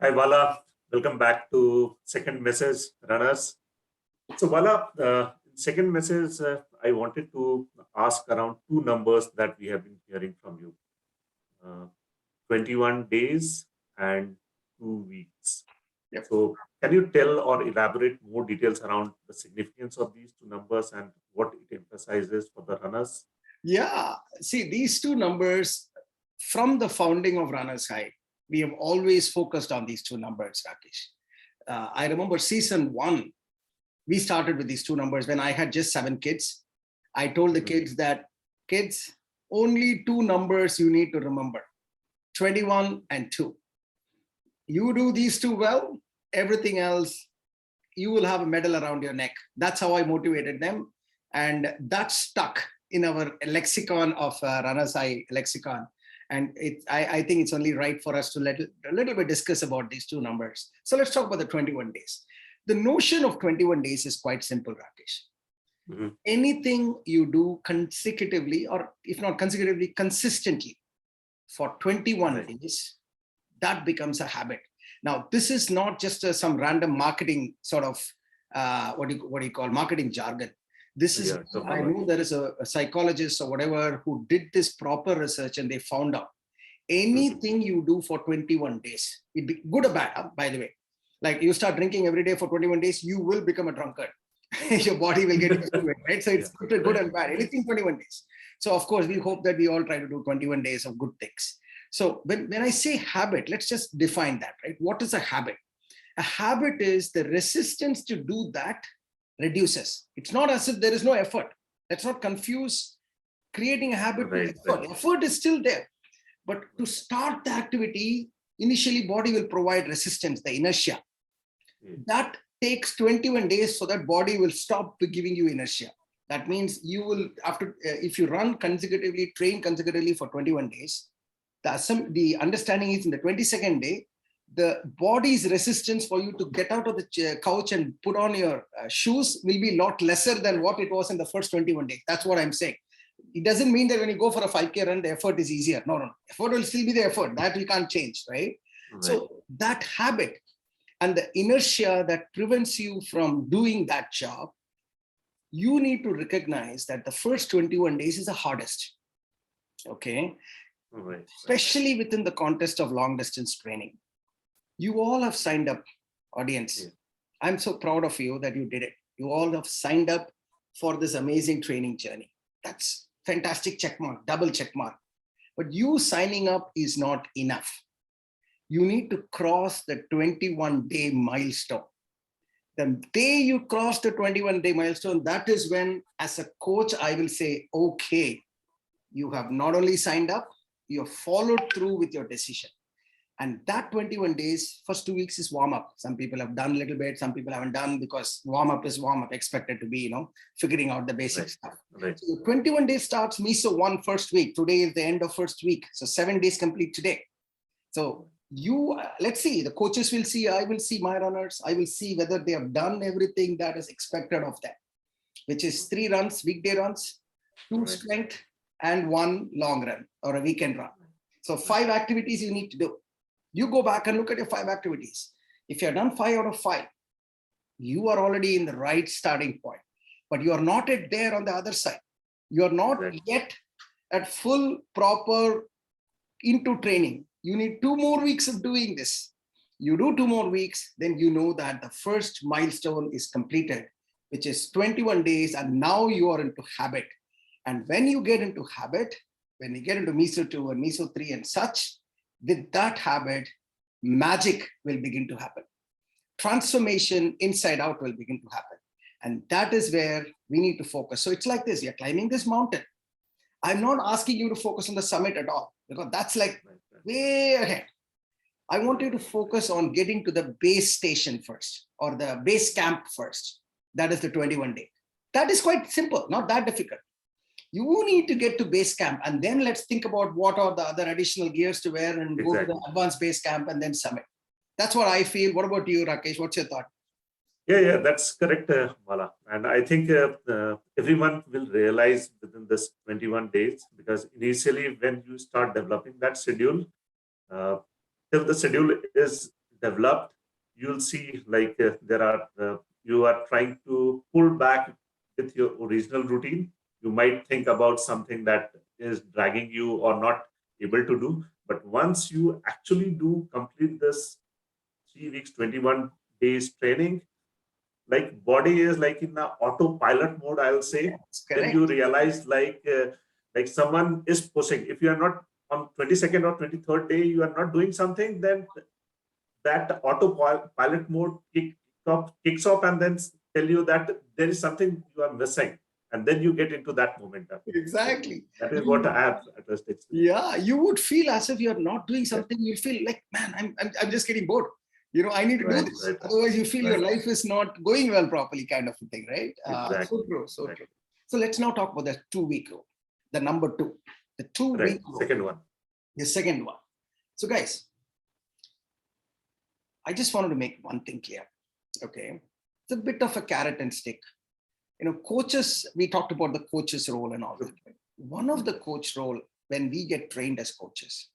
Hi, Bala. Welcome back to Second Message Runners. So, Bala, in second message, I wanted to ask around two numbers that we have been hearing from you: uh, 21 days and 2 weeks. Yep. So, can you tell or elaborate more details around the significance of these two numbers and what it emphasizes for the runners? Yeah, see, these two numbers from the founding of Runners High, we have always focused on these two numbers, Rakesh. I remember season 1, we started with these two numbers when I had just 7 kids. I told the kids that, kids, only two numbers you need to remember, 21 and 2. You do these two well, everything else, you will have a medal around your neck. That's how I motivated them. And that stuck in our lexicon of Runners High lexicon. And I think it's only right for us to a little bit discuss about these two numbers. So let's talk about the 21 days. The notion of 21 days is quite simple, Rakesh. Anything you do consecutively, or if not consecutively, consistently for 21 days, that becomes a habit. Now, this is not just some random marketing sort of, what do you call marketing jargon. This is, I know there is a psychologist or whatever who did this proper research, and they found out anything you do for 21 days, it be good or bad, by the way. Like you start drinking every day for 21 days, you will become a drunkard. Your body will get used to it, right? So it's good and bad, anything 21 days. So of course, we hope that we all try to do 21 days of good things. So when I say habit, let's just define that, right? What is a habit? A habit is the resistance to do that reduces. It's not as if there is no effort. Let's not confuse creating a habit with effort. Effort is still there. But to start the activity, initially body will provide resistance, the inertia. That takes 21 days so that body will stop giving you inertia. That means you will, after if you run consecutively, train consecutively for 21 days, the understanding is in the 22nd day, the body's resistance for you to get out of the couch and put on your shoes will be a lot lesser than what it was in the first 21 days. That's what I'm saying. It doesn't mean that when you go for a 5K run, the effort is easier. No. Effort will still be the effort. That we can't change, right? So that habit and the inertia that prevents you from doing that job, you need to recognize that the first 21 days is the hardest. Okay. Especially within the context of long distance training. You all have signed up, audience. I'm so proud of you that you did it. You all have signed up for this amazing training journey. That's fantastic check mark, double check mark. But you signing up is not enough. You need to cross the 21-day milestone. The day you cross the 21-day milestone, that is when, as a coach, I will say, okay, you have not only signed up, you have followed through with your decision. And that 21 days, first 2 weeks is warm up. Some people have done a little bit, some people haven't done, because warm up is warm up, expected to be, figuring out the basic stuff. So 21 days starts MESO 1 first week. Today is the end of first week. So 7 days complete today. So let's see, the coaches will see, I will see my runners, I will see whether they have done everything that is expected of them, which is 3 runs, weekday runs, 2 strength, and 1 long run or a weekend run. So 5 activities you need to do. You go back and look at your 5 activities. If you have done 5 out of 5, you are already in the right starting point, but you are not yet there on the other side. You are not yet at full proper into training. You need 2 more weeks of doing this. You do 2 more weeks, then you know that the first milestone is completed, which is 21 days. And now you are into habit. And when you get into habit, when you get into MESO 2 and MESO 3 and such, with that habit, magic will begin to happen. Transformation inside out will begin to happen. And that is where we need to focus. So it's like this, you're climbing this mountain. I'm not asking you to focus on the summit at all, because that's like way ahead. I want you to focus on getting to the base station first, or the base camp first. That is the 21 day. That is quite simple, not that difficult. You need to get to base camp, and then let's think about what are the other additional gears to wear and go to the advanced base camp and then summit. That's what I feel. What about you, Rakesh? What's your thought? Yeah, that's correct, Bala. And I think everyone will realize within this 21 days, because initially when you start developing that schedule, if the schedule is developed, you'll see like you are trying to pull back with your original routine. You might think about something that is dragging you or not able to do. But once you actually do complete this 3 weeks, 21 days training, like body is like in the autopilot mode, I'll say. That's Then you correct. realize like someone is pushing. If you are not on 22nd or 23rd day, you are not doing something, then that autopilot mode kicks off and then tell you that there is something you are missing. And then you get into that momentum. So Exactly. that is what You, I have at first experienced. yeah, you would feel as if you're not doing Yeah. something. You feel like, man, I'm just getting bored. You know, I need to do Right, this. right, Otherwise, you feel your right. life is not going well properly, kind of a thing, right? So Exactly. true, so true. Exactly. So let's now talk about the 2 week rule, the number two, the 2 week Right. rule, Second one. the second one. So, guys, I just wanted to make one thing clear. Okay, it's a bit of a carrot and stick. You know, coaches, we talked about the coach's role and all that. One of the coach role, when we get trained as coaches,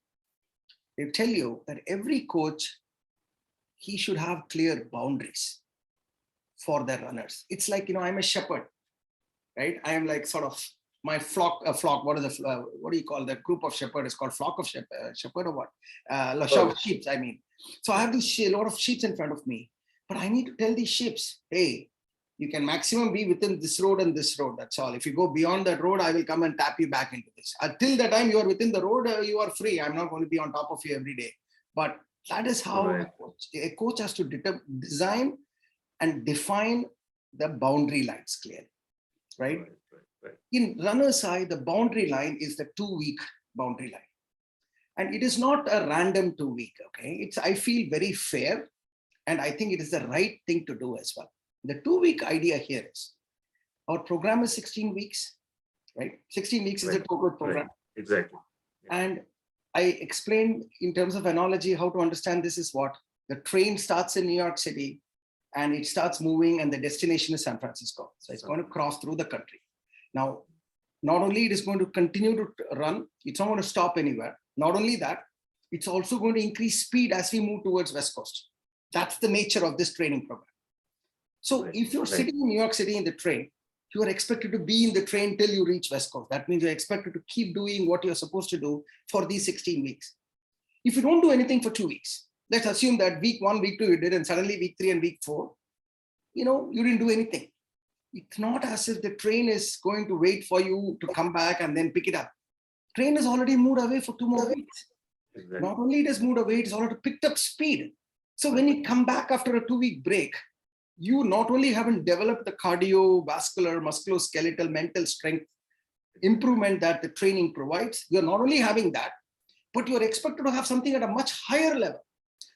they tell you that every coach, he should have clear boundaries for their runners. It's like, you know, I'm a shepherd, right? I am like sort of my flock, what is the, what do you call that group of shepherd? It's called flock of shepherd or what? Sheep, I mean. So I have this a lot of sheep in front of me, but I need to tell these sheep, hey, you can maximum be within this road and this road. That's all. If you go beyond that road, I will come and tap you back into this. Until the time you are within the road, you are free. I'm not going to be on top of you every day. But that is how Right. a coach has to design and define the boundary lines clearly, right? Right. In runner's high, the boundary line is the 2 week boundary line. And it is not a random 2 week, okay? It's, I feel, very fair. And I think it is the right thing to do as well. The 2 week idea here is our program is 16 weeks, right? 16 weeks is a total program. Right. Exactly. Yeah. And I explained in terms of analogy how to understand this is what the train starts in New York City and it starts moving and the destination is San Francisco. So it's going to cross through the country. Now, not only it is going to continue to run, it's not going to stop anywhere. Not only that, it's also going to increase speed as we move towards West Coast. That's the nature of this training program. So if you're sitting in New York City in the train, you are expected to be in the train till you reach West Coast. That means you're expected to keep doing what you're supposed to do for these 16 weeks. If you don't do anything for 2 weeks, let's assume that week 1, week 2 you did, and suddenly week 3 and week 4, you know, you didn't do anything. It's not as if the train is going to wait for you to come back and then pick it up. Train has already moved away for 2 more weeks. Exactly. Not only it has moved away, it's already picked up speed. So when you come back after a 2-week break, you not only haven't developed the cardiovascular, musculoskeletal, mental strength improvement that the training provides, you're not only having that, but you're expected to have something at a much higher level.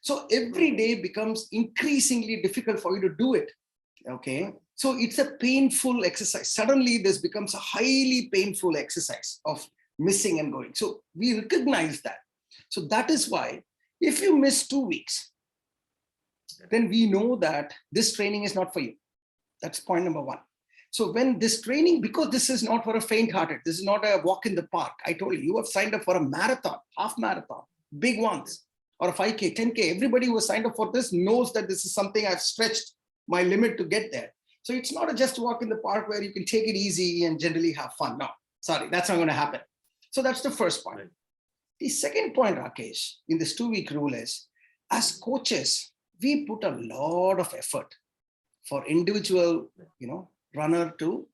So every day becomes increasingly difficult for you to do it. Okay. So it's a painful exercise. Suddenly this becomes a highly painful exercise of missing and going. So we recognize that. So that is why if you miss 2 weeks, then we know that this training is not for you. That's point number 1. So when this training, because this is not for a faint-hearted, this is not a walk in the park. I told you, you have signed up for a marathon, half marathon, big ones, or a 5K, 10K. Everybody who has signed up for this knows that this is something I've stretched my limit to get there. So it's not a just walk in the park where you can take it easy and generally have fun. No, sorry, that's not going to happen. So that's the first point. The second point, Rakesh, in this 2-week rule is, as coaches, we put a lot of effort for individual, you know, runner to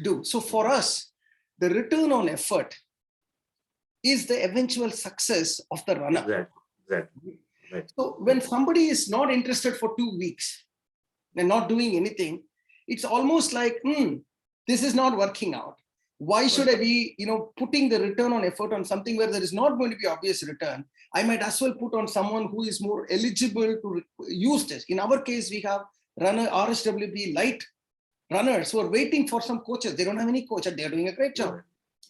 do. So for us, the return on effort is the eventual success of the runner. Exactly. Right. So when somebody is not interested for 2 weeks and not doing anything, it's almost like, this is not working out. Why should I be, you know, putting the return on effort on something where there is not going to be obvious return? I might as well put on someone who is more eligible to use this. In our case, we have runner RHWB light runners who are waiting for some coaches. They don't have any coach and they're doing a great job,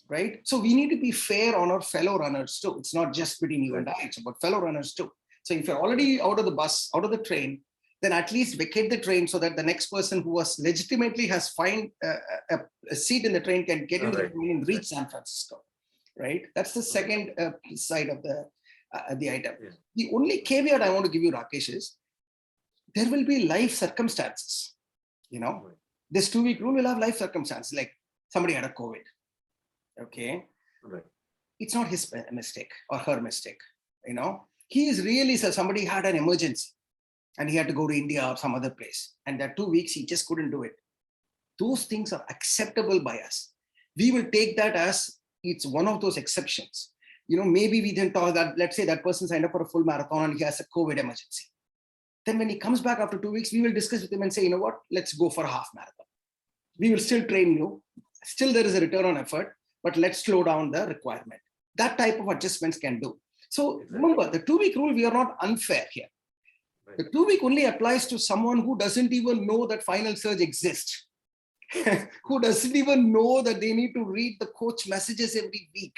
right? So we need to be fair on our fellow runners too. It's not just between you and I, it's about fellow runners too. So if you're already out of the bus, out of the train, then at least vacate the train so that the next person who was legitimately has find a seat in the train can get in the train and reach San Francisco, right? That's the second side of the the item. Yeah. The only caveat I want to give you, Rakesh, is there will be life circumstances. Right. This 2-week rule will have life circumstances, like somebody had a COVID. Okay. Right. It's not his mistake or her mistake. He is really, somebody had an emergency and he had to go to India or some other place. And that 2 weeks, he just couldn't do it. Those things are acceptable by us. We will take that as it's one of those exceptions. Maybe we then thought that, let's say that person signed up for a full marathon and he has a COVID emergency. Then when he comes back after 2 weeks, we will discuss with him and say, you know what, let's go for a half marathon. We will still train you. Still there is a return on effort, but let's slow down the requirement. That type of adjustments can do. So remember, the 2-week rule, we are not unfair here. Right. The 2-week only applies to someone who doesn't even know that final surge exists, who doesn't even know that they need to read the coach messages every week,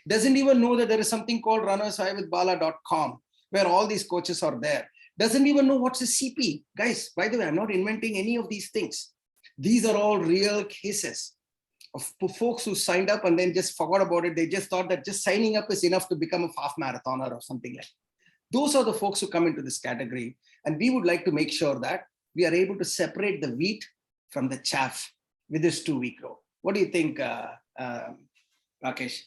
doesn't even know that there is something called runnershigh.bala.com, where all these coaches are there, doesn't even know what's a CP. Guys, by the way, I'm not inventing any of these things. These are all real cases of folks who signed up and then just forgot about it. They just thought that just signing up is enough to become a half marathoner or something like that. Those are the folks who come into this category. And we would like to make sure that we are able to separate the wheat from the chaff with this 2-week rule. What do you think, Rakesh?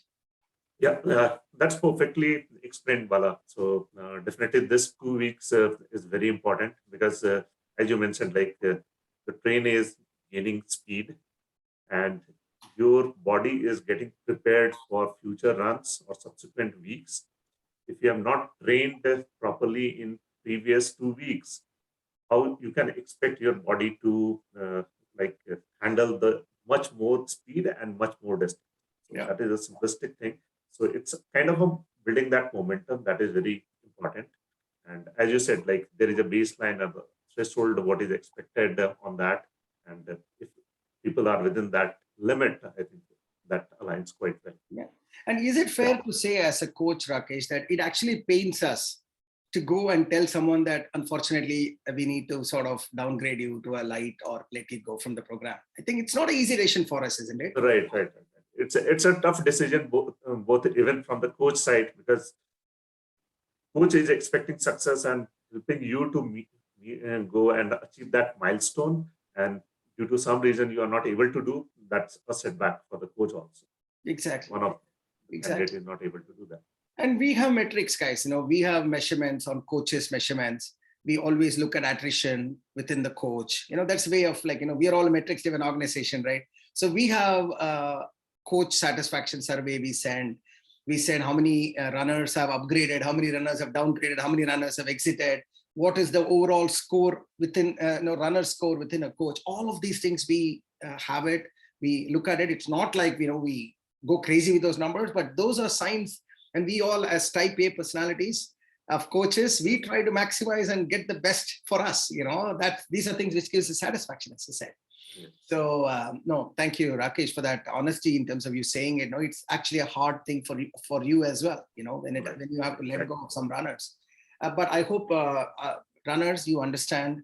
Yeah, that's perfectly explained, Bala. So definitely this 2 weeks is very important because as you mentioned, like the train is gaining speed and your body is getting prepared for future runs or subsequent weeks. If you have not trained properly in previous 2 weeks, how you can expect your body to handle the much more speed and much more distance. So that is a simplistic thing. So it's kind of building that momentum that is very important. And as you said, like there is a baseline of a threshold of what is expected on that. And if people are within that limit, I think that aligns quite well. Yeah. And is it fair to say as a coach, Rakesh, that it actually pains us to go and tell someone that unfortunately we need to sort of downgrade you to a light or let you go from the program? I think it's not an easy decision for us, isn't it? Right. It's a tough decision, both even from the coach side, because coach is expecting success and helping you to go and achieve that milestone. And due to some reason you are not able to do, that's a setback for the coach also. Exactly. One of the candidate is not able to do that. And we have metrics, guys. We have measurements on coaches' measurements. We always look at attrition within the coach. That's a way of we are all a metrics-driven organization, right? So we have a coach satisfaction survey we send. We send how many runners have upgraded, how many runners have downgraded, how many runners have exited, what is the overall score within, runner score within a coach. All of these things, we have it. We look at it. It's not like, we go crazy with those numbers, but those are signs. And we all, as type A personalities of coaches, we try to maximize and get the best for us. These are things which gives us satisfaction, as I said. Yes. So no, thank you, Rakesh, for that honesty in terms of you saying it. It's actually a hard thing for you as well. When you have to let go of some runners. But I hope runners, you understand.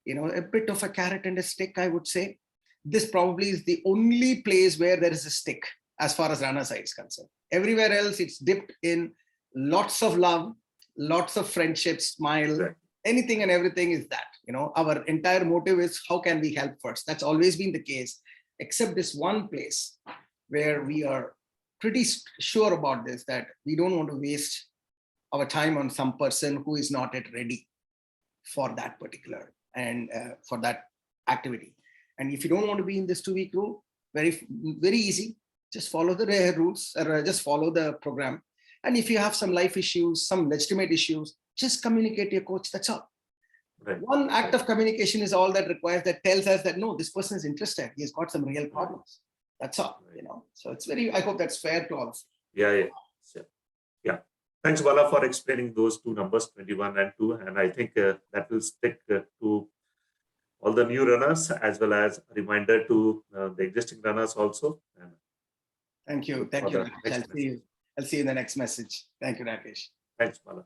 A bit of a carrot and a stick, I would say. This probably is the only place where there is a stick as far as runner side is concerned. Everywhere else, it's dipped in lots of love, lots of friendship, smile, anything and everything is that. Our entire motive is how can we help first? That's always been the case, except this one place where we are pretty sure about this, that we don't want to waste our time on some person who is not yet ready for that particular and for that activity. And if you don't want to be in this 2-week rule, very easy. Just follow the rules or just follow the program. And if you have some life issues, some legitimate issues, just communicate to your coach. That's all. Right. One act of communication is all that requires, that tells us that no, this person is interested. He's got some real problems. That's all. So it's I hope that's fair to all of you. Yeah. Thanks, Bala, for explaining those two numbers, 21 and 2. And I think that will stick to all the new runners, as well as a reminder to the existing runners also. And thank you. I'll see you in the next message. Thank you, Rakesh. Thanks, Bala.